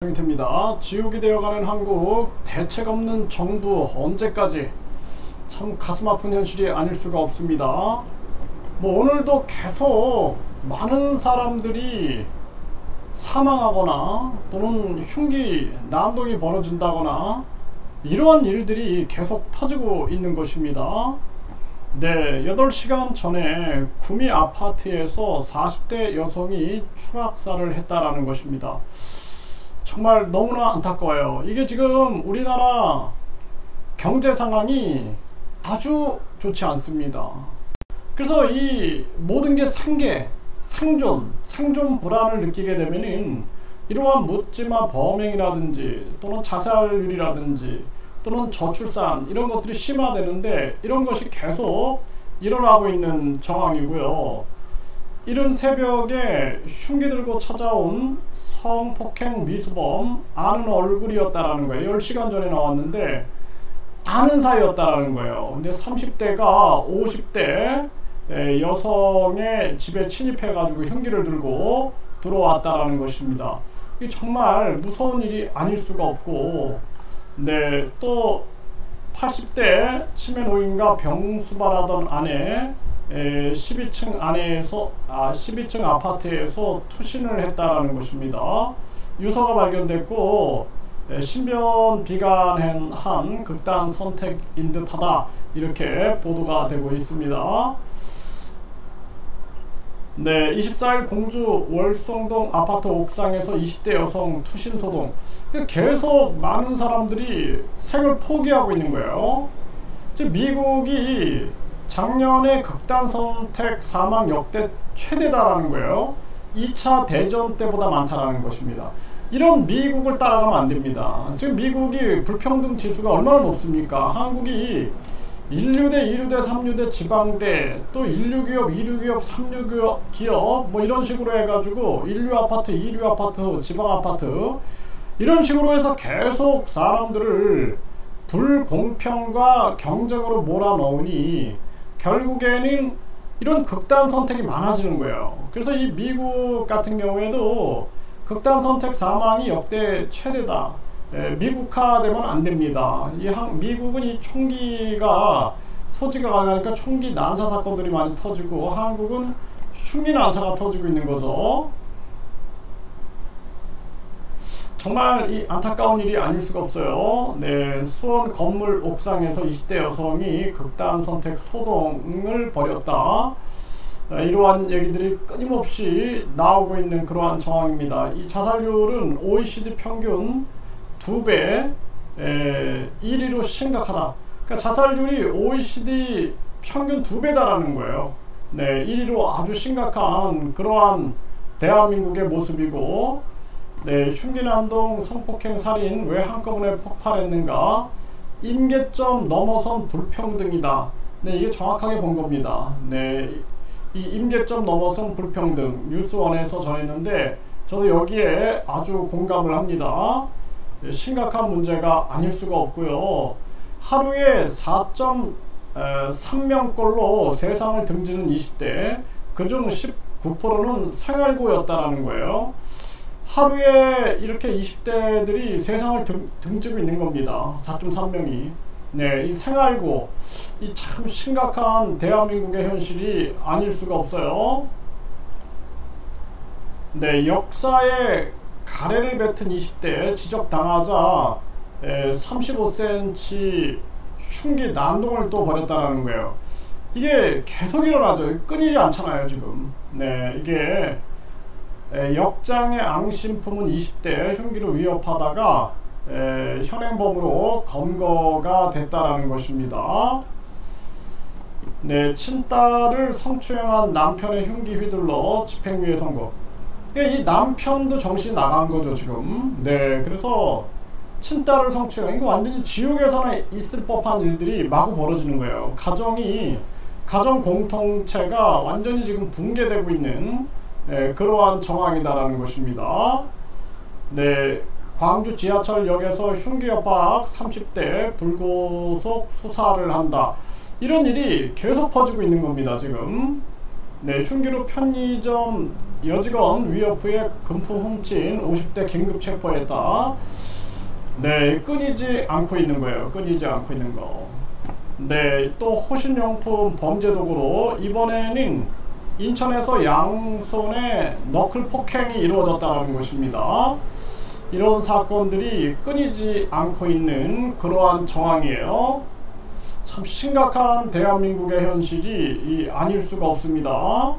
됩니다. 지옥이 되어가는 한국, 대책 없는 정부 언제까지? 참 가슴 아픈 현실이 아닐 수가 없습니다. 오늘도 계속 많은 사람들이 사망하거나 또는 흉기, 난동이 벌어진다거나 이러한 일들이 계속 터지고 있는 것입니다. 네, 8시간 전에 구미 아파트에서 40대 여성이 추락사를 했다라는 것입니다. 정말 너무나 안타까워요. 이게 지금 우리나라 경제 상황이 아주 좋지 않습니다. 그래서 이 모든 게 생존 불안을 느끼게 되면은 이러한 묻지마 범행이라든지 또는 자살률이라든지 또는 저출산 이런 것들이 심화되는데, 이런 것이 계속 일어나고 있는 정황이고요. 이른 새벽에 흉기 들고 찾아온 성폭행 미수범, 아는 얼굴이었다라는 거예요. 10시간 전에 나왔는데 아는 사이였다라는 거예요. 근데 30대가 50대 여성의 집에 침입해 가지고 흉기를 들고 들어왔다라는 것입니다. 이게 정말 무서운 일이 아닐 수가 없고, 네, 또 80대 치매 노인과 병수발하던 아내, 12층 아파트에서 투신을 했다라는 것입니다. 유서가 발견됐고 신변 비관한 극단 선택인 듯하다, 이렇게 보도가 되고 있습니다. 네, 24일 공주 월성동 아파트 옥상에서 20대 여성 투신 소동. 계속 많은 사람들이 생을 포기하고 있는 거예요. 지금 미국이 작년에 극단 선택 사망 역대 최대다라는 거예요. 2차 대전 때보다 많다라는 것입니다. 이런 미국을 따라가면 안 됩니다. 지금 미국이 불평등 지수가 얼마나 높습니까? 한국이 1류대, 2류대, 3류대, 지방대, 또 1류기업, 2류기업, 3류기업 뭐 이런 식으로 해가지고 1류 아파트, 2류 아파트, 지방 아파트 이런 식으로 해서 계속 사람들을 불공평과 경쟁으로 몰아넣으니 결국에는 이런 극단 선택이 많아지는 거예요. 그래서 이 미국 같은 경우에도 극단 선택 사망이 역대 최대다. 미국화되면 안 됩니다. 미국은 이 총기가 소지가 가능하니까 총기 난사 사건들이 많이 터지고, 한국은 흉기 난사가 터지고 있는 거죠. 정말 이 안타까운 일이 아닐 수가 없어요. 네, 수원 건물 옥상에서 20대 여성이 극단 선택 소동을 벌였다. 이러한 얘기들이 끊임없이 나오고 있는 그러한 정황입니다. 이 자살률은 OECD 평균 2배, 1위로 심각하다. 그러니까 자살률이 OECD 평균 2배다라는 거예요. 네, 1위로 아주 심각한 그러한 대한민국의 모습이고, 네, 흉기난동, 성폭행, 살인 왜 한꺼번에 폭발했는가? 임계점 넘어선 불평등이다. 네, 이게 정확하게 본 겁니다. 네, 이 임계점 넘어선 불평등 뉴스원에서 전했는데 저도 여기에 아주 공감을 합니다. 네, 심각한 문제가 아닐 수가 없고요. 하루에 4.3명꼴로 세상을 등지는 20대, 그중 19%는 생활고였다라는 거예요. 하루에 이렇게 20대들이 세상을 등지고 있는 겁니다. 4.3명이. 네, 이 생활고, 이 참 심각한 대한민국의 현실이 아닐 수가 없어요. 네, 역사에 가래를 뱉은 20대 지적당하자 35cm 흉기 난동을 또 벌였다는 거예요. 이게 계속 일어나죠. 끊이지 않잖아요, 지금. 네, 이게 역장의 앙심 품은 20대 흉기로 위협하다가 현행범으로 검거가 됐다라는 것입니다. 네, 친딸을 성추행한 남편의 흉기 휘둘러 집행유예 선고. 이 남편도 정신이 나간 거죠, 지금. 네, 그래서 친딸을 성추행, 이거 완전히 지옥에서나 있을 법한 일들이 마구 벌어지는 거예요. 가정 공동체가 완전히 지금 붕괴되고 있는 그러한 정황이다라는 것입니다. 네, 광주 지하철역에서 흉기 협박 30대 불구속 수사를 한다. 이런 일이 계속 퍼지고 있는 겁니다, 지금. 네, 흉기로 편의점 여직원 위협 후에 금품 훔친 50대 긴급 체포했다. 네, 끊이지 않고 있는 거예요. 끊이지 않고 있는 거. 네, 또 호신용품 범죄 도구로 이번에는 인천에서 양손에 너클 폭행이 이루어졌다는 것입니다. 이런 사건들이 끊이지 않고 있는 그러한 정황이에요. 참 심각한 대한민국의 현실이 아닐 수가 없습니다.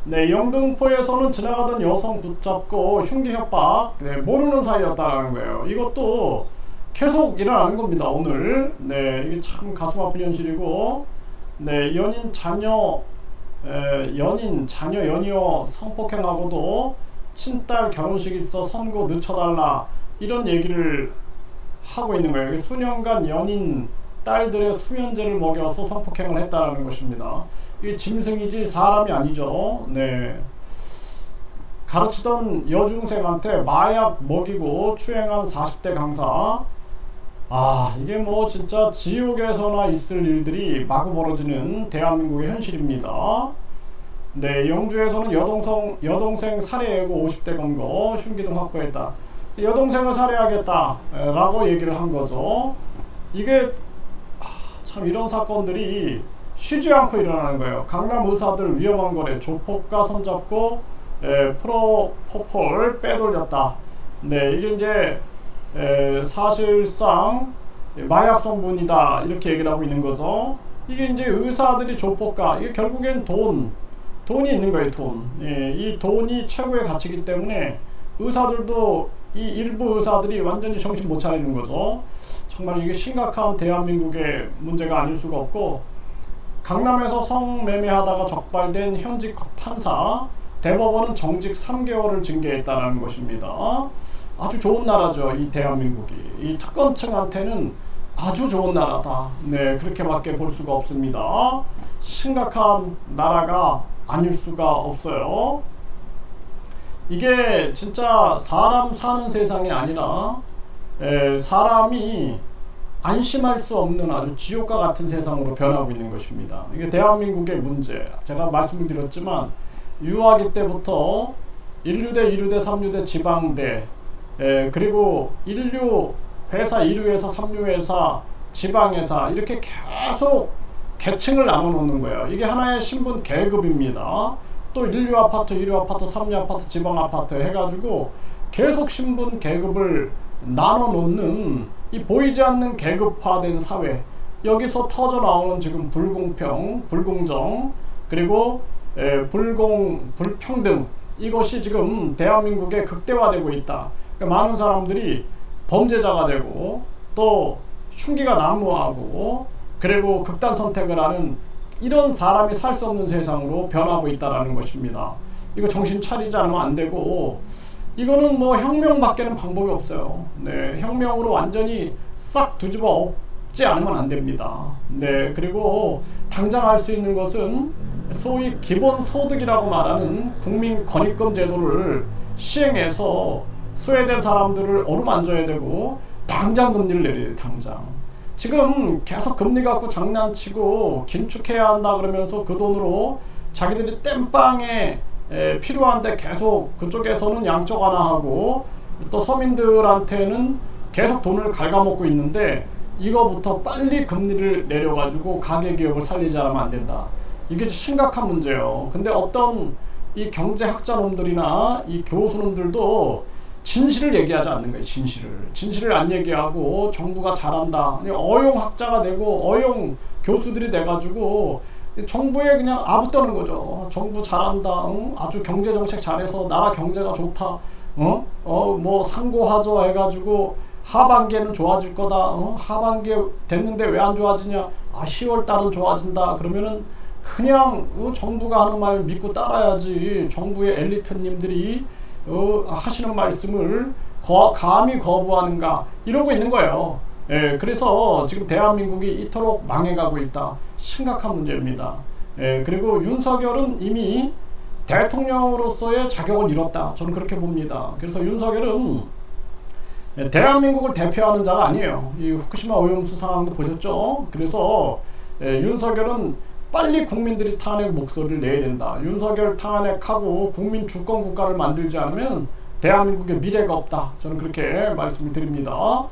네, 영등포에서는 지나가던 여성 붙잡고 흉기 협박, 네, 모르는 사이였다라는 거예요. 이것도 계속 일어나는 겁니다. 오늘. 네, 이게 참 가슴 아픈 현실이고, 네, 연인 자녀 연이어 성폭행하고도 친딸 결혼식이 있어 선고 늦춰달라 이런 얘기를 하고 있는 거예요. 수년간 연인 딸들의 수면제를 먹여서 성폭행을 했다는 것입니다. 이게 짐승이지 사람이 아니죠. 네. 가르치던 여중생한테 마약 먹이고 추행한 40대 강사. 아, 이게 뭐 진짜 지옥에서나 있을 일들이 마구 벌어지는 대한민국의 현실입니다. 네, 영주에서는 여동생 살해 예고 50대 검거, 흉기 등 확보했다. 여동생을 살해하겠다 라고 얘기를 한 거죠. 이게 참 이런 사건들이 쉬지 않고 일어나는 거예요. 강남 의사들 위험한 거래, 조폭과 손잡고 프로포폴 빼돌렸다. 네, 이게 이제 사실상 마약 성분이다 이렇게 얘기를 하고 있는 거죠. 이게 이제 의사들이 조폭가, 이게 결국엔 돈이 있는 거예요. 돈. 예, 이 돈이 최고의 가치이기 때문에 의사들도 이 일부 의사들이 완전히 정신 못 차리는 거죠. 정말 이게 심각한 대한민국의 문제가 아닐 수가 없고, 강남에서 성매매하다가 적발된 현직 판사, 대법원은 정직 3개월을 징계했다는 것입니다. 아주 좋은 나라죠, 이 대한민국이. 이 특권층한테는 아주 좋은 나라다. 네, 그렇게밖에 볼 수가 없습니다. 심각한 나라가 아닐 수가 없어요. 이게 진짜 사람 사는 세상이 아니라 사람이 안심할 수 없는 아주 지옥과 같은 세상으로 변하고 있는 것입니다. 이게 대한민국의 문제. 제가 말씀을 드렸지만 유아기 때부터 1류대, 2류대, 3류대 지방대, 그리고 1류 회사, 2류회사, 3류회사, 지방회사 이렇게 계속 계층을 나눠 놓는 거예요. 이게 하나의 신분 계급입니다. 또 1류 아파트, 2류 아파트, 3류 아파트, 지방 아파트 해가지고 계속 신분 계급을 나눠 놓는 이 보이지 않는 계급화된 사회, 여기서 터져 나오는 지금 불공평, 불공정, 그리고 불평등, 이것이 지금 대한민국에 극대화되고 있다. 그러니까 많은 사람들이 범죄자가 되고 또 흉기가 난무하고 그리고 극단 선택을 하는 이런 사람이 살 수 없는 세상으로 변하고 있다는 것입니다. 이거 정신 차리지 않으면 안 되고, 이거는 뭐 혁명밖에는 방법이 없어요. 네, 혁명으로 완전히 싹 뒤집어 엎지 않으면 안 됩니다. 네, 그리고 당장 할 수 있는 것은 소위 기본소득이라고 말하는 국민권익금 제도를 시행해서 소외된 사람들을 어루만져야 되고, 당장 금리를 내려야 돼요. 당장. 지금 계속 금리 갖고 장난치고 긴축해야 한다 그러면서 그 돈으로 자기들이 땜빵에 필요한데 계속 그쪽에서는 양적 완화하고 또 서민들한테는 계속 돈을 갉아먹고 있는데, 이거부터 빨리 금리를 내려가지고 가계기업을 살리지 않으면 안 된다. 이게 심각한 문제예요. 근데 어떤 이 경제학자놈들이나 이 교수놈들도 진실을 얘기하지 않는 거예요. 진실을 안 얘기하고 정부가 잘한다, 어용학자가 되고 어용 교수들이 돼가지고 정부에 그냥 아부 떠는 거죠. 정부 잘한다, 아주 경제정책 잘해서 나라 경제가 좋다, 뭐 상고하죠 해가지고 하반기에는 좋아질 거다, 하반기에 됐는데 왜 안 좋아지냐, 10월 달은 좋아진다 그러면은 그냥 정부가 하는 말 믿고 따라야지. 정부의 엘리트님들이 하시는 말씀을 감히 거부하는가, 이러고 있는 거예요. 예, 그래서 지금 대한민국이 이토록 망해가고 있다. 심각한 문제입니다. 예, 그리고 윤석열은 이미 대통령으로서의 자격을 잃었다. 저는 그렇게 봅니다. 그래서 윤석열은 대한민국을 대표하는 자가 아니에요. 이 후쿠시마 오염수 상황도 보셨죠? 그래서 윤석열은 빨리 국민들이 탄핵 목소리를 내야 된다. 윤석열 탄핵하고 국민 주권 국가를 만들지 않으면 대한민국의 미래가 없다. 저는 그렇게 말씀을 드립니다.